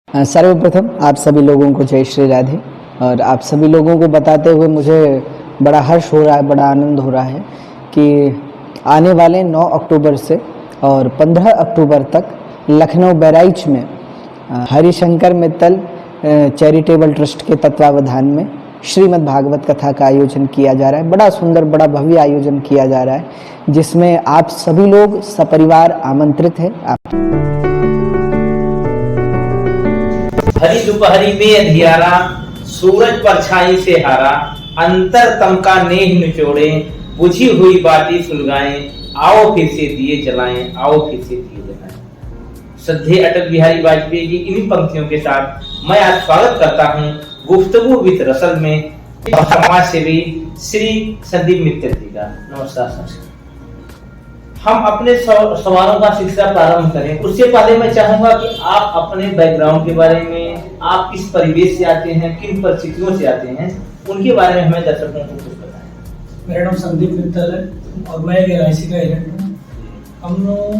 सर्वप्रथम आप सभी लोगों को जय श्री राधे। और आप सभी लोगों को बताते हुए मुझे बड़ा हर्ष हो रहा है, बड़ा आनंद हो रहा है कि आने वाले 9 अक्टूबर से और 15 अक्टूबर तक लखनऊ बहराइच में हरिशंकर मित्तल चैरिटेबल ट्रस्ट के तत्वावधान में श्रीमद् भागवत कथा का आयोजन किया जा रहा है। बड़ा सुंदर, बड़ा भव्य आयोजन किया जा रहा है, जिसमें आप सभी लोग सपरिवार आमंत्रित हैं। हरी दोपहरी में अंधियारा, सूरज परछाई से हारा, अंतर तम का नेह निचोड़े, बुझी हुई बातें सुलगाएं, आओ फिर से दिए जलाएं, आओ फिर से दिए जलाएं। श्रद्धेय अटल बिहारी वाजपेयी की इन्हीं पंक्तियों के साथ मैं आज स्वागत करता हूं गुफ्तगू विद रसल में समाज सेवी श्री संदीप मित्तल जी का। नमस्कार। हम अपने सवालों का सिलसिला प्रारंभ करें उससे पहले मैं चाहूंगा कि आप अपने बैकग्राउंड के बारे में, आप किस परिवेश से आते हैं, किन परिस्थितियों से आते हैं, उनके बारे में हमें दर्शकों को कुछ बताएं। मेरा नाम संदीप मित्तल है और मैं एक LIC का एजेंट हूँ। हम लोग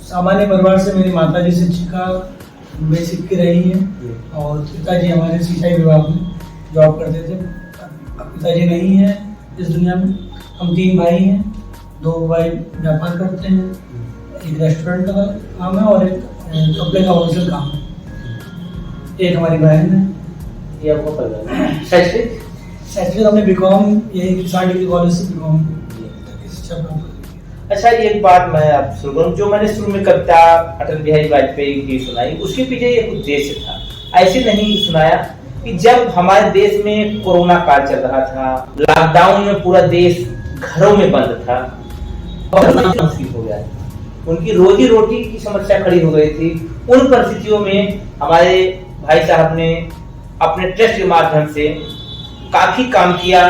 सामान्य परिवार से, मेरी माता जी शिक्षिका में सीख के रही हैं और पिताजी हमारे सिंचाई विभाग में जॉब करते थे। पिताजी नहीं है इस दुनिया में। हम 3 भाई हैं, 2 भाई व्यापार करते हैं, एक रेस्टोरेंट का काम है और एक कपड़े का होलसेल काम है। एक हमारी बहन है। ये आपको पता है। शैक्षिक हमने बीकॉम, यही किसान डिग्री कॉलेज से बीकॉम शिक्षा प्राप्त। अच्छा, एक बात मैं आप शुरू करूं, जो मैंने शुरू में कविता अटल बिहारी वाजपेयी की सुनाई, उसके पीछे एक उद्देश्य था। ऐसे नहीं सुनाया कि जब हमारे देश में कोरोना काल चल रहा था, लॉकडाउन में पूरा देश घरों में बंद था और हो गया, उनकी रोजी रोटी की समस्या खड़ी हो गई थी। उन परिस्थितियों में हमारे भाई साहब ने अपने ट्रस्ट के माध्यम से काफी काम किया।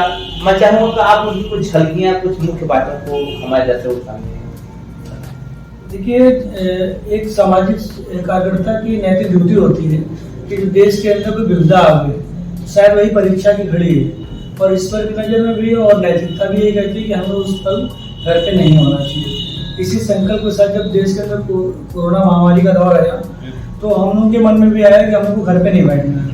मैं चाहूंगा कि आप उनकी कुछ झलकियां, कुछ मुख्य बातों को हमारे दर्शकों के सामने। देखिए, एक सामाजिक कार्यकर्ता की नैतिक ड्यूटी होती है कि देश के अंदर कोई विविधता आ गई, शायद वही परीक्षा की घड़ी है और ईश्वर की नजर में भी और नैतिकता भी ये कहती है कि हमें उस पल घर पे नहीं होना चाहिए। इसी संकल्प के साथ जब देश के अंदर कोरोना महामारी का दौर आया तो हम लोगों के मन में भी आया कि हमको घर पे नहीं बैठना है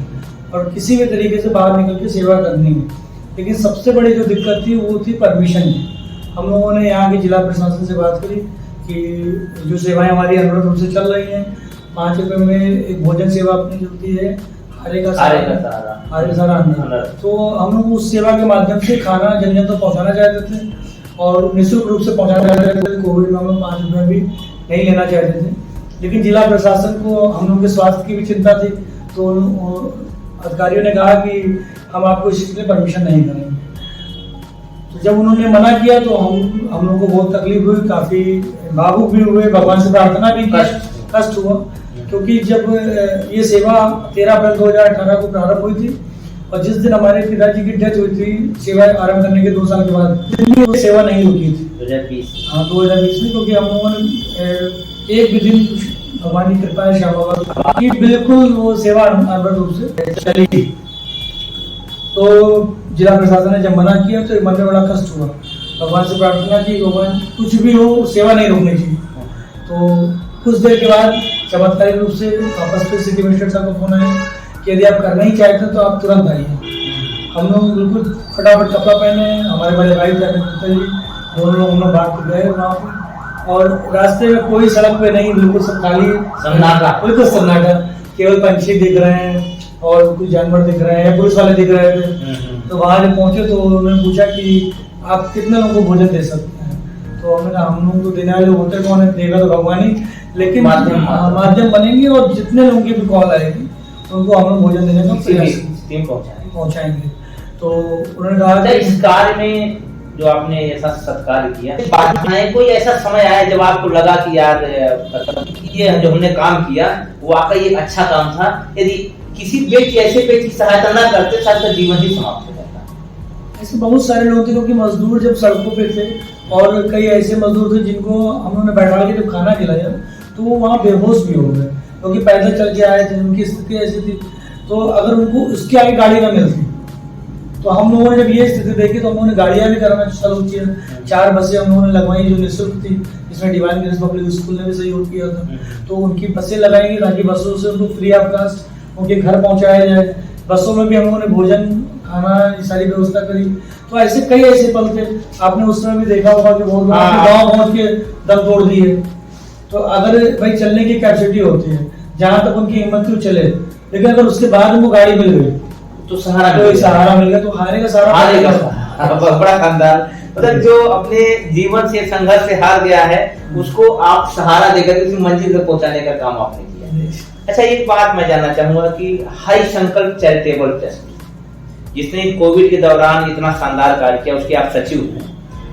और किसी भी तरीके से बाहर निकल के सेवा करनी है। लेकिन सबसे बड़ी जो दिक्कत थी वो थी परमिशन की। हम लोगों ने यहाँ के जिला प्रशासन से बात करी कि जो सेवाएं हमारी अनुरोध रूप से चल रही हैं, 5 रुपए में एक भोजन सेवा अपनी चलती है, हारे का सारा अन्न। तो हम लोग उस सेवा के माध्यम से खाना जन जन तक पहुँचाना चाहते थे और निःशुल्क रूप से पहुँचाना चाहते थे। कोविड में हम लोग 5 रुपये भी नहीं लेना चाहते थे, लेकिन जिला प्रशासन को हम लोग के स्वास्थ्य की भी चिंता थी, तो अधिकारियों ने कहा कि हम आपको इस लिए परमिशन नहीं करेंगे। तो जब उन्होंने मना किया तो हम लोग को बहुत तकलीफ हुई, काफी भावुक भी हुए, भगवान से प्रार्थना भी की, कष्ट हुआ। क्योंकि जब ये सेवा 13 अप्रैल 2018 को प्रारंभ हुई थी और जिस दिन हमारे पिताजी की डेथ हुई थी, सेवा आरंभ करने के 2 साल के बाद सेवा नहीं रुकी थी 2020। हाँ, 2020 में, क्योंकि हम लोगों ने एक भी दिन भगवान की कृपा है, श्याम बाबा की, बिल्कुल वो सेवा अनवरत रूप से चली। तो जिला प्रशासन ने जब मना किया तो मन में बड़ा कष्ट हुआ। भगवान से प्रार्थना की, भगवान कुछ भी हो सेवा नहीं रोकनी चाहिए। तो कुछ देर के बाद चमत्कारिक रूप से वापस फिर सिटी मजिस्ट्रेट साहब का फोन आया कि यदि आप करना ही चाहते तो आप तुरंत आइए। हम लोग बिल्कुल फटाफट कपड़ा पहने, हमारे बड़े भाई दोनों लोग हम लोग भाग के गए वहाँ पे और रास्ते में कोई सड़क पे नहीं, बिल्कुल सब खाली सन्नाटा, बिल्कुल सन्नाटा, केवल पंछी दिख रहे हैं और कुछ जानवर दिख रहे हैं, पुलिस वाले दिख रहे थे। तो वहाँ जब पहुंचे तो उन्होंने पूछा कि आप कितने लोगों को भोजन दे सकते हैं। तो हमने कहा हम लोगों को देने वाले होते कौन है, देगा तो भगवान ही, लेकिन माध्यम बनेंगे और जितने लोगों की भी कॉल आएगी उनको हम लोग भोजन देने का पहुँचाएंगे। तो उन्होंने कहा इस कार्य में जो आपने ऐसा सत्कार किया, कोई ऐसा समय आया जब आपको लगा कि यार ये जो हमने काम किया वो वाकई एक अच्छा काम था, यदि किसी व्यक्ति ऐसे व्यक्ति की सहायता न करते शायद जीवन ही समाप्त हो जाता। ऐसे बहुत सारे लोग थे, क्योंकि मजदूर जब सड़कों पे थे और कई ऐसे मजदूर थे जिनको हम लोगों ने बैठा के जब खाना खिलाया तो वो वहाँ बेहोश भी हो गए, क्योंकि पैदल चल के आए थे, उनकी स्थिति ऐसी थी। तो अगर उनको उसके आगे गाड़ी न मिलती तो हम लोगों ने जब ये स्थिति देखी तो हम लोगों ने गाड़ियां भी कराना चालू किया। 4 बसें हम लोगों ने लगवाई जो निःशुल्क थी, इसमें डिवाइन ग्रेस पब्लिक स्कूल ने भी सहयोग किया था। तो उनकी बसें लगाएंगी ताकि बसों से उनको फ्री ऑफ कास्ट उनके घर पहुंचाया जाए। बसों में भी हम लोगों ने भोजन खाना ये सारी व्यवस्था करी। तो ऐसे कई ऐसे पल थे, आपने उस समय भी देखा होगा कि बहुत गाँव पहुंच के दम तोड़ दिए। तो अगर भाई चलने की कैपेसिटी होती है, जहां तक उनकी हिम्मत थी चले, लेकिन अगर उसके बाद उनको गाड़ी मिल गई तो सहारा मिल गया, तो हारेगा सहारा बड़ा शानदार। मतलब जो अपने जीवन से संघर्ष से हार गया है उसको आप सहारा देकर उसी मंजिल तक पहुंचाने का काम आपने किया। अच्छा, एक बात मैं जानना चाहूंगा कि हाई संकल्प चैरिटेबल ट्रस्ट जिसने कोविड के दौरान इतना शानदार कार्य किया, उसके आप सचिव हैं,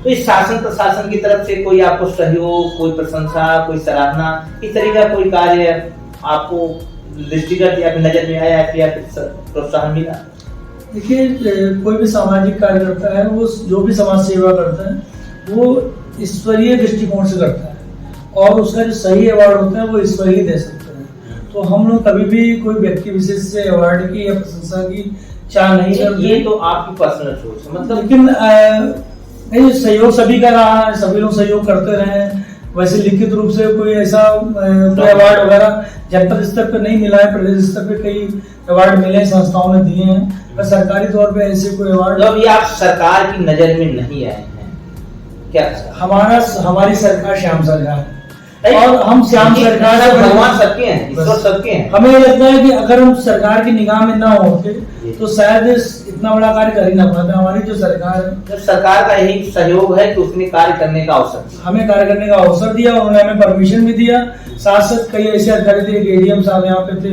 तो इस शासन प्रशासन की तरफ से कोई आपको सहयोग, कोई प्रशंसा, कोई सराहना, इस तरह का कोई कार्य आपको दृष्टिगत या फिर नजर में आया या फिर प्रोत्साहन मिला? देखिए, कोई भी सामाजिक कार्य करता है, वो जो भी समाज सेवा करता है वो ईश्वरीय दृष्टिकोण से करता है और उसका जो सही अवार्ड होता है वो ईश्वर ही दे सकते हैं। तो हम लोग कभी भी कोई व्यक्ति विशेष से अवार्ड की या प्रशंसा की चाह नहीं करते। ये तो आपकी पर्सनल सोच है, मतलब लेकिन नहीं, सहयोग सभी का रहा है, सभी लोग सहयोग करते रहे हैं। वैसे लिखित रूप से कोई ऐसा कोई अवार्ड वगैरह जनपद स्तर पर नहीं मिला है, प्रदेश स्तर पे कई अवार्ड मिले, संस्थाओं ने दिए हैं, पर सरकारी तौर पे ऐसे कोई अवार्ड। अभी आप सरकार की नजर में नहीं आए हैं क्या? हमारी सरकार श्याम सरकार है और हम श्याम सरकार से भगवान सबके हैं, ईश्वर सबके हैं। हमें लगता है कि अगर हम सरकार की निगाह में ना होते तो शायद इतना बड़ा कार्य कर ही ना पाता। हमारी जो सरकार है, सरकार का यही सहयोग है कि उसने कार्य करने का अवसर, हमें कार्य करने का अवसर दिया, उन्होंने हमें परमिशन भी दिया। साथ साथ कई ऐसे अधिकारी थे, एडीएम साहब यहाँ पे थे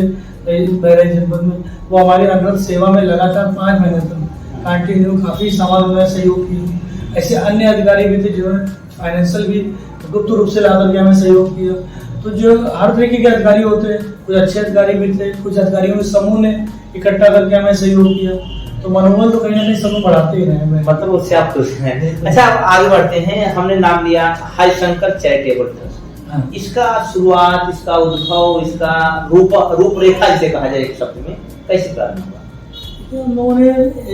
बहराइच जनपद में, वो हमारी अनवरत सेवा में लगातार 5 महीने तक कंटिन्यू काफी समाज में सहयोग किया। ऐसे अन्य अधिकारी भी थे जिन्होंने फाइनेंशियल भी गुप्त रूप से लाकर के हमें सहयोग किया। तो जो हर तरीके के अधिकारी होते हैं, कुछ अच्छे अधिकारी भी थे, कुछ अधिकारियों के समूह ने इकट्ठा करके हमें सहयोग किया। तो मनोबल तो कहीं ना कहीं समूह बढ़ाते ही रहे, मतलब उससे आप खुश हैं। अच्छा, आप आगे बढ़ते हैं। हमने नाम लिया हाई शंकर चैरिटेबल ट्रस्ट। इसका शुरुआत, इसका उद्भव, इसका रूपरेखा जिसे कहा जाए एक शब्द में, कैसे प्रारंभ हुआ? हम लोगों ने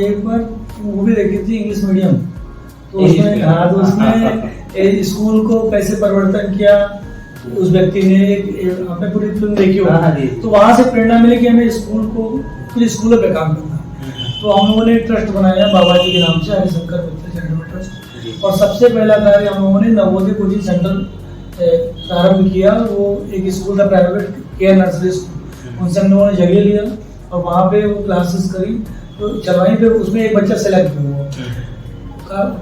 एक बार मूवी देखी थी इंग्लिश मीडियम, तो उसमें स्कूल को कैसे परिवर्तन किया उस व्यक्ति ने, आपने पूरी फिल्म देखी होगी। तो वहां से प्रेरणा मिली कि हमें स्कूल को, कुछ स्कूलों पे काम करना है। तो हम लोगों ने एक ट्रस्ट बनाया बाबा जी के नाम से, हरिशंकर मित्र चैरिटेबल ट्रस्ट। और सबसे पहला कार्य हम लोगों ने नवोदय कोचिंग सेंटर प्रारंभ किया। वो एक स्कूल था प्राइवेट, केयर नर्सरी स्कूल, उनसे हम लोगों ने जगह लिया और वहाँ पे वो क्लासेस करी तो चलवाई। फिर उसमें एक बच्चा सेलेक्ट हुआ,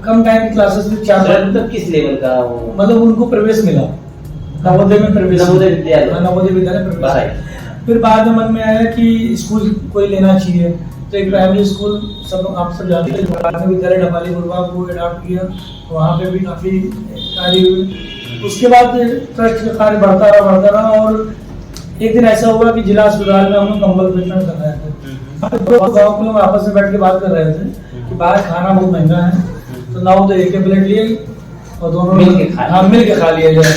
कम टाइम की क्लासेस में 4 मतलब किस लेवल का वो, मतलब उनको प्रवेश मिला, नवोदय में प्रवेश, नवोदय विद्यालय प्रवेश। फिर बाद में मन में आया कि स्कूल कोई लेना चाहिए, तो एक प्राइमरी स्कूल सब आप सब जानते हैं, प्राथमिक विद्यालय ढपाली गुरुवा को अडॉप्ट किया, वहाँ पे भी काफी कार्य हुए। उसके बाद ट्रस्ट का कार्य बढ़ता रहा और एक दिन ऐसा हुआ कि जिला अस्पताल में हम लोग कंबल वितरण कर रहे थे। गाँव के लोग आपस में बैठ के बात कर रहे थे कि बाहर खाना बहुत महंगा है, तो नाव तो एक प्लेट लिए और दोनों मिल के खा लिया जाए।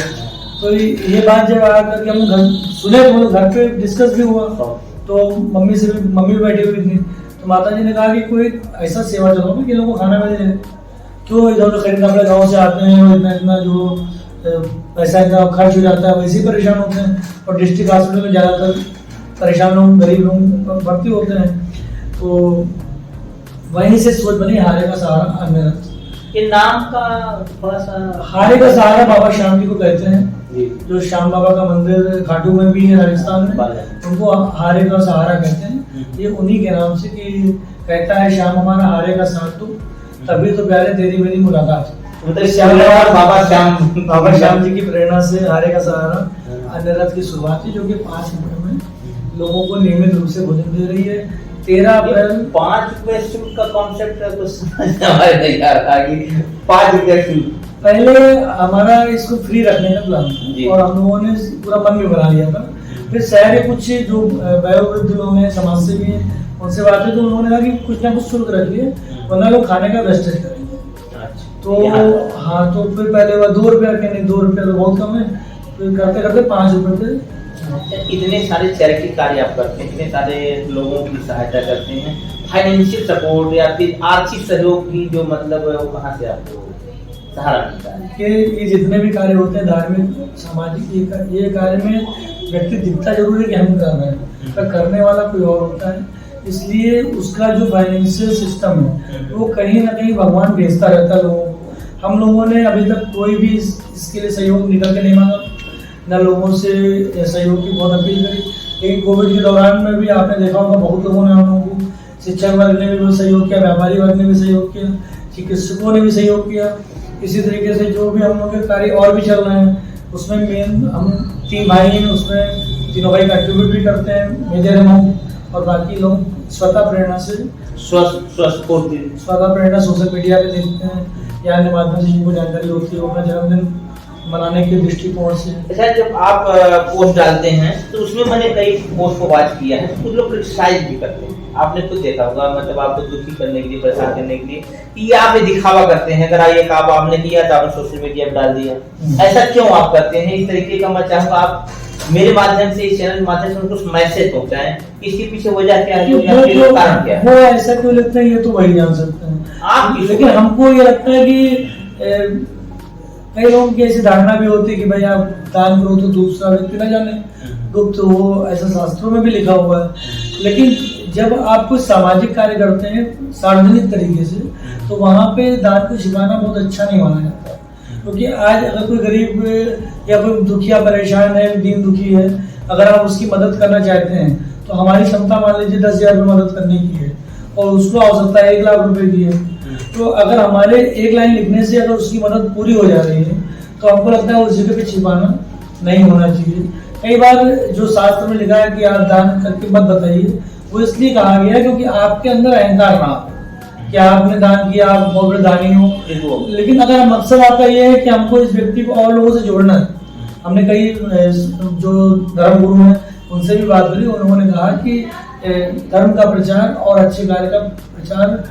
तो ये बात जब आकर के हम घर सुने तो घर पे डिस्कस भी हुआ। तो मम्मी बैठी हुई थी, तो माता जी ने कहा कि कोई ऐसा सेवा चलाओ कि लोगों को खाना मिल जाए, क्यों इधर उधर खरीदना पड़े, गाँव से आते हैं और इतना जो पैसा का खर्च हो जाता है वैसे ही परेशान होते हैं। और डिस्ट्रिक्ट हॉस्पिटल में ज़्यादातर परेशान लोग, गरीब लोग भर्ती होते हैं। तो वहीं से सोच बनी हारे का सहारा अनवरत। ये नाम का थोड़ा सा, हारे का सहारा बाबा श्याम जी को कहते हैं, जो श्याम बाबा का मंदिर खाटू में भी है राजस्थान में, उनको हारे का सहारा कहते हैं। ये उन्हीं के नाम से कि कहता है श्याम हमारा हारे का साथ तू, तभी तो प्यारे तेरी मेरी मुलाकात। मतलब बाबा श्याम जी की प्रेरणा से हारे का सहारा अनवरत की शुरुआत है, जो कि 5 रुपए में लोगों को नियमित रूप से भोजन दे रही है। 13 अप्रैल 5 रुपए शुल्क का कॉन्सेप्ट है, कुछ समझ हमारे नहीं आ रहा कि 5 रुपए शुल्क। पहले हमारा इसको फ्री रखने का प्लान था और हम लोगों ने पूरा मन भी बना लिया था। फिर शहर के कुछ जो वयोवृद्ध लोग हैं, समाज सेवी हैं, उनसे बात हुई तो उन्होंने कहा कि कुछ ना कुछ शुल्क रखिए वरना लोग खाने का वेस्टेज करेंगे। तो हाँ, तो फिर पहले वह 2 रुपये रखे, नहीं 2 रुपये तो बहुत कम है, फिर करते करते 5 रुपये थे। इतने सारे चैरिटी कार्य आप करते हैं, इतने सारे लोगों की सहायता करते हैं, फाइनेंशियल सपोर्ट या फिर आर्थिक सहयोग की जो मतलब है वो कहाँ से आपको? सहारा मिलता है कि ये जितने भी कार्य होते हैं धार्मिक सामाजिक, ये कार्य में व्यक्ति दिखता जरूर है कि हम कर रहे हैं, पर करने वाला कोई और होता है। इसलिए उसका जो फाइनेंशियल सिस्टम है वो कहीं ना कहीं भगवान भेजता रहता है लोगों को। हम लोगों ने अभी तक कोई भी इसके लिए सहयोग निकल के नहीं मांगा, न लोगों से सहयोग की बहुत अपील करी। लेकिन कोविड के दौरान में भी आपने देखा होगा बहुत लोगों ने हम लोगों को, शिक्षक वर्ग ने भी बहुत सहयोग किया, व्यापारी वर्ग ने भी सहयोग किया, चिकित्सकों ने भी सहयोग किया। इसी तरीके से जो भी हम लोग के कार्य और भी चल रहे हैं उसमें मेन हम 3 भाई हैं, उसमें तीनों भाई कंट्रीब्यूट भी करते हैं मेजर अमाउंट, और बाकी लोग स्वतः प्रेरणा से स्वतः प्रेरणा सोशल मीडिया पे देखते हैं या अन्य माध्यम से जिनको जानकारी होती है अपना जन्मदिन मनाने के दृष्टिकोण से। अच्छा, जब आप पोस्ट डालते हैं तो उसमें मैंने कई पोस्ट को वॉच किया है, कुछ लोग क्रिटिसाइज भी करते हैं, आपने खुद देखा होगा, मतलब आपको दुखी करने के लिए, परेशान करने के लिए, ये आप दिखावा करते हैं, अगर ये काम आपने किया तो आपने सोशल मीडिया पर डाल दिया। ऐसा क्यों आप करते हैं? इस तरीके का मैं चाहूँगा आप मेरे माध्यम से, इस चैनल के माध्यम से उनको मैसेज पहुंचाएं, इसके पीछे वजह क्या है, कारण क्या है, वो ऐसा क्यों लगता है ये तो वही जान सकते हैं आप। लेकिन हमको ये लगता है कि कई लोगों की ऐसी धारणा भी होती है कि भाई आप दान करो तो दूसरा व्यक्ति ना जाने, गुप्त हो, ऐसा शास्त्रों में भी लिखा हुआ है। लेकिन जब आप कोई सामाजिक कार्य करते हैं सार्वजनिक तरीके से, तो वहां पे दान को छिपाना बहुत अच्छा नहीं माना जाता है। क्योंकि आज अगर कोई गरीब या कोई दुखिया परेशान है, दीन दुखी है, अगर आप उसकी मदद करना चाहते हैं तो हमारी क्षमता मान लीजिए 10,000 रुपये मदद करने की है और उसको आवश्यकता 1 लाख रुपए की है, तो अगर हमारे 1 लाइन लिखने से अगर उसकी मदद पूरी हो जा रही है तो हमको लगता है उस जगह पे छिपाना नहीं होना चाहिए। कई बार जो शास्त्र में लिखा है कि आप दान करके मत बताइए, वो इसलिए कहा गया है क्योंकि आपके अंदर अहंकार ना हो कि आपने दान किया, आप बहुत बड़े दानी हो। लेकिन अगर मकसद आपका ये है कि हमको इस व्यक्ति को और लोगों से जोड़ना है, हमने कई जो धर्म गुरु हैं उनसे भी बात करी, उन्होंने कहा कि धर्म का प्रचार और अच्छे कार्य का प्रचार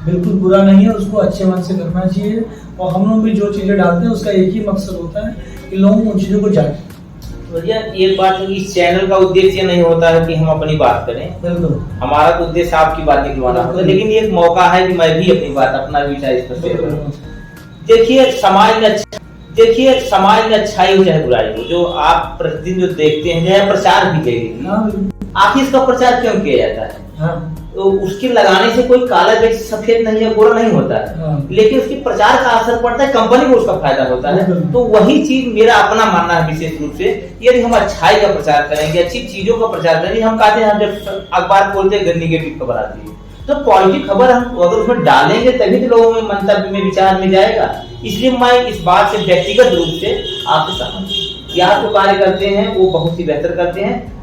बिल्कुल बुरा नहीं है, उसको अच्छे मन से करना चाहिए। और हम लोग भी जो चीजें डालते हैं उसका एक ही मकसद होता है कि लोग उन चीजों को जाने। भैया एक बात है कि इस चैनल का उद्देश्य नहीं होता है कि हम अपनी बात करें, बिल्कुल हमारा तो उद्देश्य आपकी बात निकलवाना होता है, लेकिन ये एक मौका है कि मैं भी अपनी बात, अपना विचार इस पर शेयर करूं। देखिए समाज में अच्छाई हो चाहे बुराई हो, जो आप प्रतिदिन जो देखते हैं, जो प्रचार भी करेगी, आखिर इसका प्रचार क्यों किया जाता है? तो उसके लगाने से कोई काला व्यक्ति सफेद नहीं है, गोरा नहीं होता है, लेकिन उसकी प्रचार का असर पड़ता है, कंपनी को उसका फायदा होता है। तो वही चीज मेरा अपना मानना है विशेष रूप से, यदि हम अच्छाई का प्रचार करेंगे, अच्छी चीजों का प्रचार करेंगे, हम कहते हैं जब अखबार खोलते हैं निगेटिव खबर आती है, तो पॉजिटिव खबर हम अगर उसमें डालेंगे तभी तो लोगों में मंतव्य में विचार में जाएगा। इसलिए मैं इस बात से व्यक्तिगत रूप से आपसे सहमत, या जो कार्य करते हैं वो बहुत ही बेहतर करते हैं।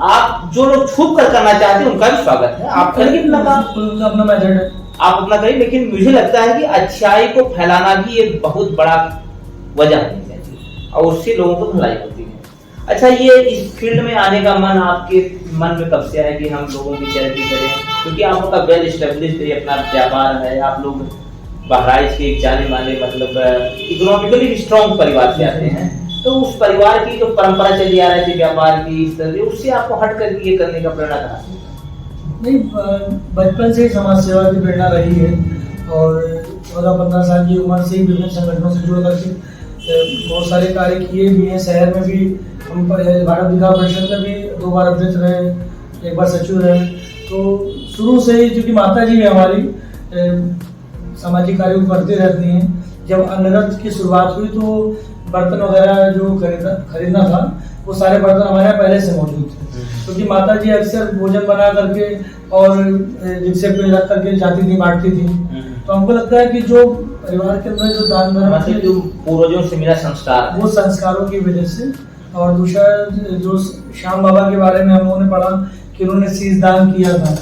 आप जो लोग छुप कर करना चाहते हैं उनका भी स्वागत है, आप करिए अपना मेथड है, आप अपना करिए, लेकिन मुझे लगता है कि अच्छाई को फैलाना भी एक बहुत बड़ा वजह होनी चाहिए और उससे लोगों को भलाई होती है। अच्छा, ये इस फील्ड में आने का मन आपके मन में कब से आया कि हम लोगों की चैरिटी करें? क्योंकि आपका वेल एस्टेब्लिश्ड अपना व्यापार है, आप लोग बहराइच के एक जाने माने मतलब इकोनॉमिकली स्ट्रॉन्ग परिवार से आते हैं, तो उस परिवार की जो परंपरा चली आ रही थी व्यापार की, इस तरह उससे आपको हट कर ये करने का प्रेरणा कहाँ से? नहीं, बचपन से ही समाज सेवा की प्रेरणा रही है और 14-15 साल की उम्र से ही विभिन्न संगठनों से जुड़ करके बहुत सारे कार्य किए भी हैं। शहर में भी हम भारत विकास परिषद में भी 2 बार अध्यक्ष रहे, 1 बार सचिव रहे। तो शुरू से ही क्योंकि माता जी हमारी सामाजिक कार्य को करती रहती हैं, जब अनरत की शुरुआत हुई तो बर्तन वगैरह जो खरीदना था वो सारे बर्तन हमारे यहाँ पहले से मौजूद थे, क्योंकि माता जी अक्सर भोजन बना करके और रिक्शे पे रख करके जाती थी, बांटती थी। तो हमको लगता है कि जो परिवार के अंदर जो दान धर्म जो पूर्वजों से मिला संस्कार, वो संस्कारों की वजह से। और दूसरा जो श्याम बाबा के बारे में हम लोगों ने पढ़ा कि उन्होंने शीश दान किया था,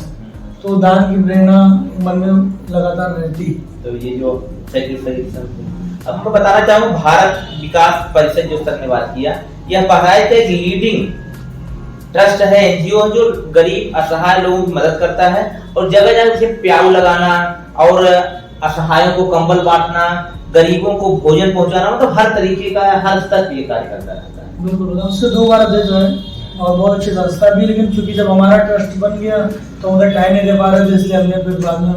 तो दान की प्रेरणा मन में लगातार रहती। तो ये जो अब मैं बताना चाहूँगा, भारत विकास परिषद जो सर ने बात किया, यह बहराइच का एक लीडिंग ट्रस्ट है, एनजीओ जो गरीब असहाय लोगों की मदद करता है और जगह जगह उसे प्याऊ लगाना और असहायों को कंबल बांटना, गरीबों को भोजन पहुंचाना, मतलब हर तरीके का हर स्तर पे कार्य करता रहता है। बिल्कुल, उससे 2 बार अध्यक्ष है और बहुत अच्छी संस्था भी, लेकिन चूंकि जब हमारा ट्रस्ट बन गया तो उधर टाइम नहीं दे पा रहे थे, इसलिए हमने फिर बाद में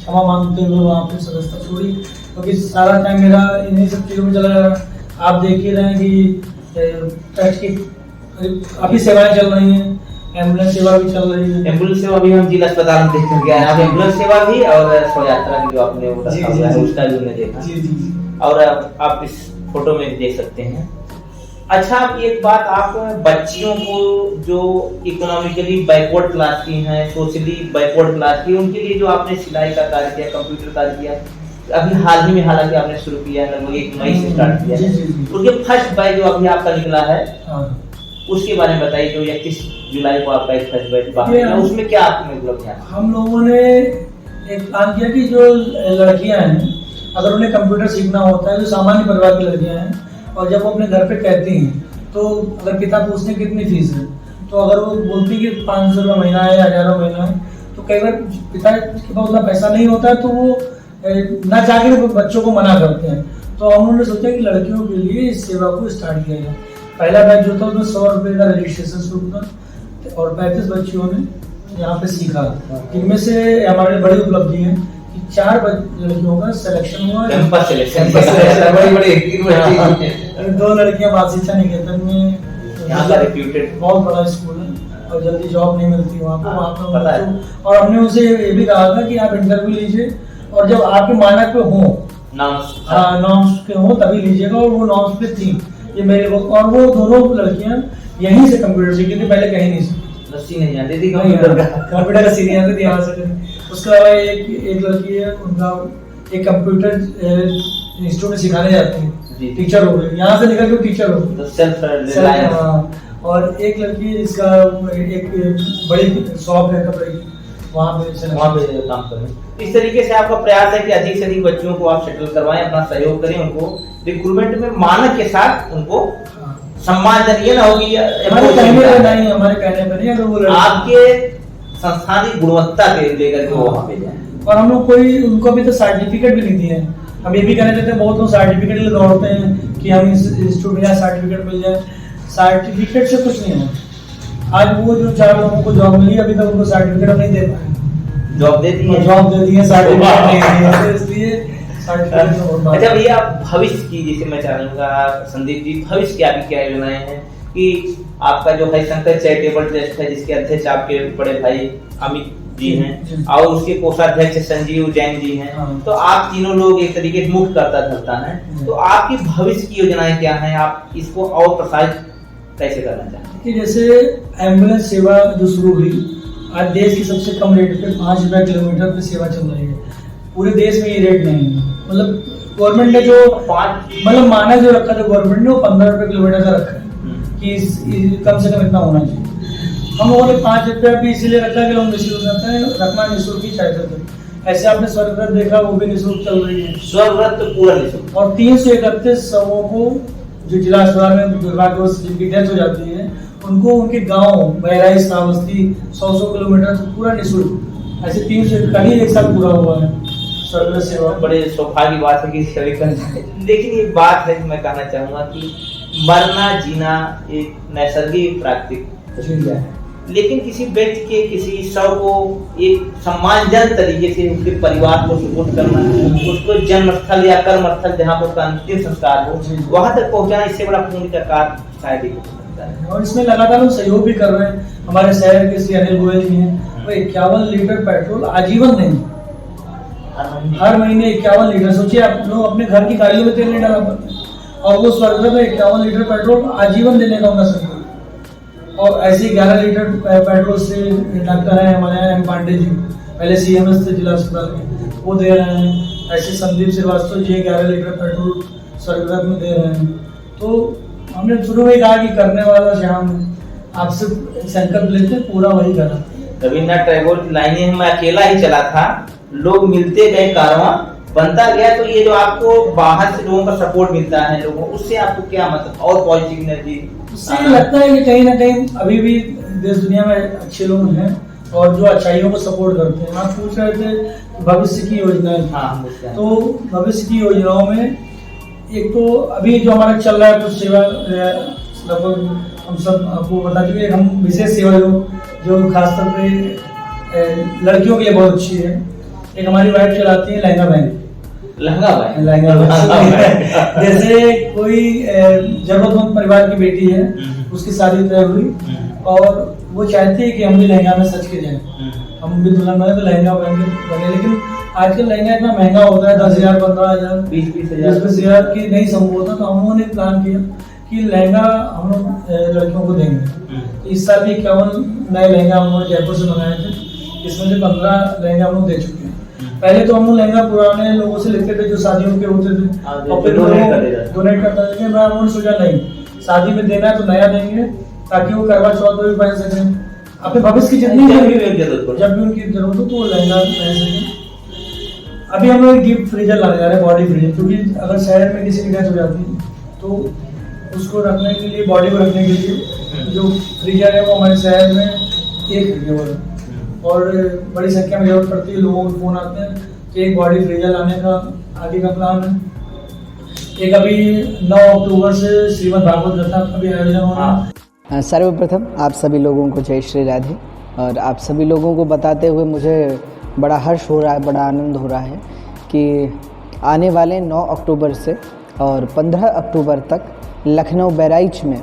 क्षमा मांगते हुए वहाँ पे सदस्यता छोड़ी, क्योंकि सारा टाइम मेरा इन्हीं सब चीज़ों में चला जा रहा है। आप देख ही रहे हैं कि पैक्स की काफ़ी सेवाएं चल रही हैं, एम्बुलेंस सेवा भी चल रही है। एम्बुलेंस सेवा भी हम जिला अस्पताल में देख कर गए हैं, आप एम्बुलेंस सेवा भी और शव यात्रा की जो आपने वो रखा हुआ है उसका भी हमने देखा। जी जी। और आप इस फोटो में देख सकते हैं। अच्छा, अब एक बात, आप बच्चियों को जो इकोनॉमिकली बैकवर्ड क्लास की हैं, सोशली बैकवर्ड क्लास की, उनके लिए जो आपने सिलाई का कार्य किया, कंप्यूटर कार्य किया, अभी हाल ही में हालांकि आपने शुरू किया है, लगभग 1 मई से स्टार्ट किया है, उनके फर्स्ट बैच जो अभी आपका निकला है उसके बारे में बताइए। जो 31 जुलाई को आपका एक फर्स्ट बैच बाकी है, उसमें क्या आपने उपलब्धियां? हम लोगों ने एक काम किया कि जो लड़कियां हैं, अगर उन्हें कंप्यूटर सीखना होता है, जो सामान्य परिवार की लड़कियां हैं, और जब वो अपने घर पे कहती हैं, तो अगर पिता पूछते हैं कितनी फीस है, तो अगर वो बोलती कि 500 रुपये महीना है या 1000 महीना है, तो कई बार पिता के पास उतना पैसा नहीं होता है, तो वो ना चाहकर बच्चों को मना करते हैं। तो हम लोगों ने सोचा कि लड़कियों के लिए इस सेवा को स्टार्ट किया जाए। पहला बैच जो था उसमें 100 रुपये का रजिस्ट्रेशन शुरू था, और 35 बच्चियों ने यहाँ पे सीखा। इनमें से हमारी बड़ी उपलब्धि है कि 4 लड़कियों का सिलेक्शन हुआ, कैंपस सिलेक्शन, बड़ी 2 लड़कियां बाल शिक्षा निकेतन में, यहाँ का रेप्यूटेड बहुत बड़ा स्कूल है, और जल्दी जॉब नहीं मिलती वहाँ पे, वहाँ पता है। पे। और हमने उनसे ये भी कहा था कि आप इंटरव्यू लीजिए, और जब आपके मानक पे हो, नॉर्म्स पे हो तभी लीजिएगा, और वो नॉर्म्स पे थी ये मेरे को। और वो दोनों लड़कियां यहीं से कंप्यूटर सीखी थी, पहले कहीं नहीं सीखी, नहीं जानती थी कंप्यूटर का सीखी आती थी यहाँ से। उसके अलावा एक लड़की है, उनका एक कंप्यूटर इंस्टीट्यूट में सिखाने जाती है, टीचर हो गई, यहाँ से निकल के टीचर हो गई। और एक लड़की है जिसका एक बड़ी शॉप है कपड़े की, वहाँ पे काम करें। इस तरीके से आपका प्रयास है कि अधिक से अधिक बच्चियों को आप सेटल करवाएं, अपना सहयोग करें, उनको रिक्रूटमेंट में मानक के साथ उनको सम्मान देना होगी। हमारे कहने पर नहीं, अगर वो आपके संस्थान की गुणवत्ता के लेकर के वो वहाँ पे जाए। और हम लोग कोई उनको अभी तो सर्टिफिकेट भी नहीं दिए हैं। हम ये भी कहने देते हैं, बहुत लोग सर्टिफिकेट लिए दौड़ते हैं कि हम इस इंस्टीट्यूट में सर्टिफिकेट मिल जाए। सर्टिफिकेट से कुछ नहीं है। आज वो जो 4 लोगों को जॉब मिली, अभी तक उनको सर्टिफिकेट नहीं दे पाए। जॉब दे दी है, सर्टिफिकेट नहीं है, इसलिए सर्टिफिकेट। अच्छा भैया, भविष्य की, जैसे मैं चाहूंगा संदीप जी, भविष्य की आपकी क्या योजनाएं हैं? कि आपका जो हरिशंकर चैरिटेबल ट्रस्ट है, जिसके अध्यक्ष आपके बड़े भाई अमित जी हैं, और उसके कोषाध्यक्ष संजीव जैन जी हैं, तो आप तीनों लोग एक तरीके से मुक्त करता धरता है, तो आपकी भविष्य की योजनाएं क्या हैं? आप इसको और प्रसारित कैसे करना चाहते हैं? कि जैसे एम्बुलेंस सेवा जो शुरू हुई, आज देश की सबसे कम रेट पे 5 रुपए किलोमीटर पे सेवा चल रही है। पूरे देश में ये रेट नहीं है। मतलब गवर्नमेंट ने जो मतलब मानक जो रखा था गवर्नमेंट ने, वो 15 रुपए किलोमीटर का रखा है कि कम से कम इतना होना चाहिए। हम लोगों ने 5 रुपया भी इसीलिए रखा कि लोग निःशुल्क रहते हैं, रखना निःशुल्क ही चाहते थे। ऐसे आपने स्वर्गव्रत देखा, वो भी निःशुल्क चल रही है। स्वर्गव्रत तो पूरा निःशुल्क। और 331 शवों को जो जिला अस्पताल में दुर्भाग्यवश जिनकी डेथ हो जाती है, उनको उनके गांव बहराइच श्रावस्ती 100 किलोमीटर पूरा निःशुल्क, ऐसे 300 करीब एक साल पूरा हुआ है स्वर्गव्रत सेवा। बड़े सौभाग्य की बात है कि सभी कर जाए। लेकिन एक बात है, मैं कहना चाहूंगा कि मरना जीना एक नैसर्गिक प्राकृतिक प्रक्रिया है, लेकिन किसी व्यक्ति के, किसी शव को एक सम्मानजनक तरीके से उसके परिवार को सपोर्ट करना, उसको जन्म स्थल या कर्म स्थल जहाँ पर उसका अंतिम संस्कार हो, वहां तक पहुंचाना, इससे बड़ा पुण्य का कार्य शायद ही हो सकता है। और इसमें लगातार हम सहयोग भी कर रहे हैं। हमारे शहर के श्री अनिल गोयल जी हैं, वो 51 लीटर पेट्रोल आजीवन देंगे, हर महीने 51 लीटर। सोचिए आप लोग अपने घर की गाड़ियों में तेल नहीं डाला पाते, और वो स्वर्गव्रत में 51 लीटर पेट्रोल आजीवन देने का उनका संकल्प। और ऐसे 11 लीटर पेट्रोल से डॉक्टर है हमारे यहाँ एम पांडे जी, पहले CMS थे जिला अस्पताल में, वो दे रहे हैं। ऐसे संदीप श्रीवास्तव जी 11 लीटर पेट्रोल स्वर्गव्रत में दे रहे हैं। तो हमने शुरू में कहा कि करने वाला श्याम, आपसे संकल्प लेते पूरा वही करा। रविन्द्रनाथ टैगोर की लाइनें, मैं अकेला ही चला था, लोग मिलते गए, कारवां बनता गया। तो ये जो आपको बाहर से लोगों का सपोर्ट मिलता है, लोगों, उससे आपको क्या मतलब और पॉजिटिव एनर्जी? उससे लगता है कि कहीं ना कहीं अभी भी देश दुनिया में अच्छे लोग हैं और जो अच्छाइयों को सपोर्ट करते हैं। आप पूछ रहे थे भविष्य की योजनाएं। हाँ, तो भविष्य की योजनाओं में एक तो अभी जो हमारा चल रहा है कुछ सेवा, लगभग हम सब आपको बता चुके, हम विशेष सेवा जो खासतौर पे लड़कियों के लिए बहुत अच्छी है। एक हमारी वाइफ चलाती है लहंगा बैंक। जैसे कोई जरूरतमंद परिवार की बेटी है, उसकी शादी तय हुई और वो चाहती है कि हम भी लहंगा में सज के जाएं, हम भी दुल्हन बने तो लहंगा बने। लेकिन आजकल लहंगा इतना महंगा होता है, 10,000, 15,000, 20,000 की नहीं संभव होता। तो हम लोगों ने प्लान किया कि लहंगा हम लोग लड़कियों को देंगे। इस साल भी 51 नए लहंगा हम लोग जयपुर से मंगाए थे, इसमें से 15 लहंगा हम लोग दे चुके हैं। पहले तो हम लोग लहंगा पुराने लोगों से लेते थे जो शादियों के होते थे और फिर डोनेट करता था। मैं उन्होंने सोचा नहीं, शादी में देना है तो नया देंगे ताकि वो करवा चौथ में भी पहन सकें, अपने भविष्य की जितनी जब भी उनकी जरूरत हो तो वो लहंगा पहन सकें। अभी हम लोग डीप फ्रीजर लाने जा रहे हैं, बॉडी फ्रीजर, क्योंकि अगर शहर में किसी की डेथ हो जाती है तो उसको रखने के लिए, बॉडी को रखने के लिए जो फ्रीजर है वो हमारे शहर में एक फ्रीजर है और बड़ी संख्या में जरूरत पड़ती है, लोगों को फोन आते हैं तो एक बॉडी फ्रीजर लाने का आगे का प्लान है। एक अभी 9 अक्टूबर से श्रीमद् भागवत कथा का भी आयोजन होना। सर्वप्रथम आप सभी लोगों को जय श्री राधे। और आप सभी लोगों को बताते हुए मुझे बड़ा हर्ष हो रहा है, बड़ा आनंद हो रहा है कि आने वाले 9 अक्टूबर से और 15 अक्टूबर तक लखनऊ बहराइच में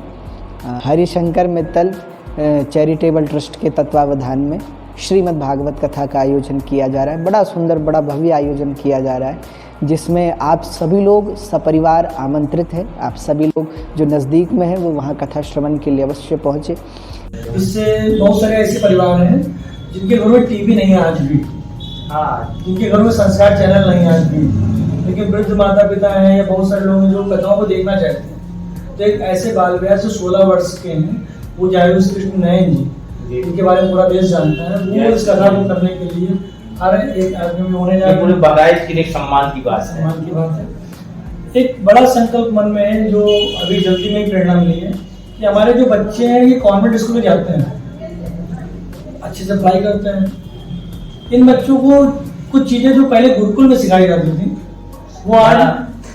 हरिशंकर मित्तल चैरिटेबल ट्रस्ट के तत्वावधान में श्रीमद् भागवत कथा का आयोजन किया जा रहा है। बड़ा सुंदर, बड़ा भव्य आयोजन किया जा रहा है जिसमें आप सभी लोग सपरिवार आमंत्रित हैं। आप सभी लोग जो नज़दीक में हैं वो वहाँ कथा श्रवण के लिए अवश्य पहुँचे। इससे बहुत सारे ऐसे परिवार हैं जिनके घर में टीवी नहीं है आज भी, जिनके घर में संस्कार चैनल नहीं है आज भी, लेकिन वृद्ध माता पिता हैं या बहुत सारे लोग हैं जो कथाओं को देखना चाहते हैं। तो एक ऐसे बाल विवाह जो 16 वर्ष के हैं, वो जायु कृष्ण नयन जी, इनके बारे में पूरा देश जानता है, वो इस कथा को करने के लिए हर एक आदमी में होने जा रहा है। पूरे बहराइच के लिए सम्मान की बात है। एक बड़ा संकल्प मन में है जो अभी जल्दी में प्रेरणा मिली है कि हमारे जो बच्चे हैं ये कॉन्वेंट स्कूल में जाते हैं, अच्छे से पढ़ाई करते हैं। इन बच्चों को कुछ चीजें जो पहले गुरुकुल में सिखाई जाती थी वो आज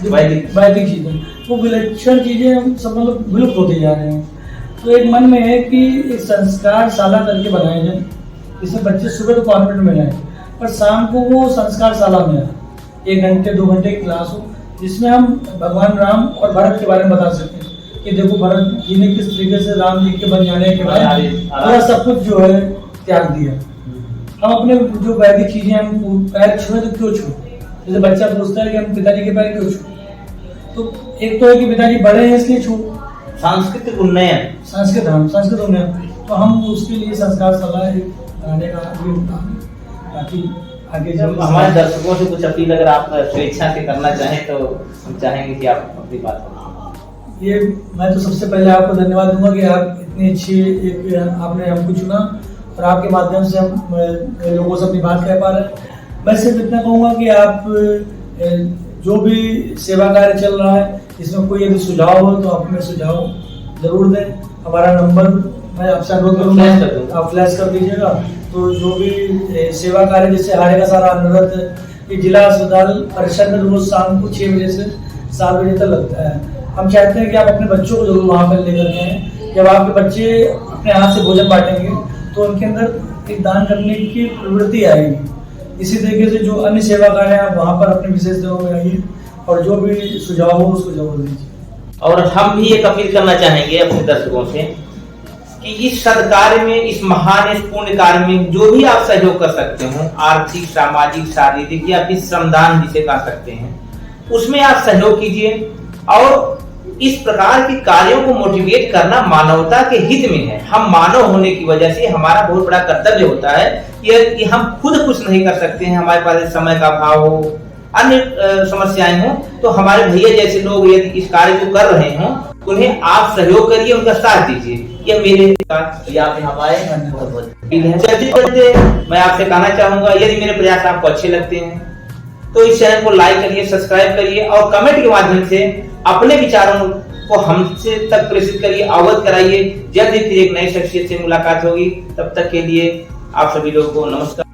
वैदिक चीजें, वो विलक्षण चीजें हम सब लोग विलुप्त होते जा रहे हैं। तो एक मन में है कि एक संस्कार शाला करके बनाए जाए, जिसमें बच्चे सुबह तो कॉन्वेंट में जाए पर शाम को वो संस्कार शाला में आए, 1 घंटे 2 घंटे की क्लास हो जिसमें हम भगवान राम और भरत के बारे में बता सकें कि देखो भरत जी ने किस तरीके से राम जी के बन जाने के बाद पूरा सब कुछ जो है त्याग दिया। हम अपने जो वैदिक चीजें हम पैर छुए तो क्यों छुए, जैसे बच्चा पूछता है कि हम पिताजी के पैर क्यों छुए, तो एक तो है कि पिताजी बड़े हैं इसलिए छू, सांस्कृतिक उन्नयन, संस्कृत उन्नयन, तो हम उसके लिए संस्कार सलाह बनाने का ताकि आगे जब हमारे दर्शकों से कुछ अपील अगर आप स्वेच्छा से करना चाहें तो हम चाहेंगे कि आप अपनी बात करें। ये मैं तो सबसे पहले आपको धन्यवाद दूंगा कि आप इतनी अच्छी एक आपने हमको चुना और आपके माध्यम से हम लोगों से अपनी बात कह पा रहे हैं। मैं सिर्फ इतना कहूँगा कि आप जो भी सेवा कार्य चल रहा है इसमें कोई यदि सुझाव हो तो अपने सुझाव जरूर दें। हमारा नंबर मैं आपसे अनुरोध करूँगा आप फ्लैश कर दीजिएगा। तो जो भी सेवा कार्य जैसे हारे का सारा अनुरोध कि जिला अस्पताल परिसर में रोज शाम को 6 बजे से 7 बजे तक लगता है। हम चाहते हैं कि आप अपने बच्चों को जरूर वहाँ पर लेकर के आएँ। जब आपके बच्चे अपने हाथ से भोजन बांटेंगे तो उनके अंदर एक दान करने की प्रवृत्ति आएगी। इसी तरीके से जो अन्य सेवा कार्य हैं आप वहाँ पर अपने विशेष दिनों में आइए और जो भी सुझाव हो उसको जरूर दीजिए। और हम भी एक अपील करना चाहेंगे अपने दर्शकों से कि इस सदकार्य में, इस महान, इस पुण्य कार्य में जो भी आप सहयोग कर सकते हो, आर्थिक, सामाजिक, शारीरिक या फिर श्रमदान जिसे कह सकते हैं, उसमें आप सहयोग कीजिए। और इस प्रकार के कार्यों को मोटिवेट करना मानवता के हित में है। हम मानव होने की वजह से हमारा बहुत बड़ा कर्तव्य होता है कि हम खुद कुछ नहीं कर सकते हैं, हमारे पास समय का अभाव हो, अन्य समस्याएं हो, तो हमारे भैया जैसे लोग यदि इस कार्य को कर रहे हो उन्हें आप सहयोग करिए, उनका साथ दीजिए। ये मेरे साथ आप यहाँ आए, चलते मैं आपसे कहना चाहूंगा यदि मेरे प्रयास आपको अच्छे लगते हैं तो इस चैनल को लाइक करिए, सब्सक्राइब करिए और कमेंट के माध्यम से अपने विचारों को हमसे तक प्रेषित करिए, अवगत कराइए। जल्द ही फिर एक नई शख्सियत से मुलाकात होगी, तब तक के लिए आप सभी लोगों को नमस्कार।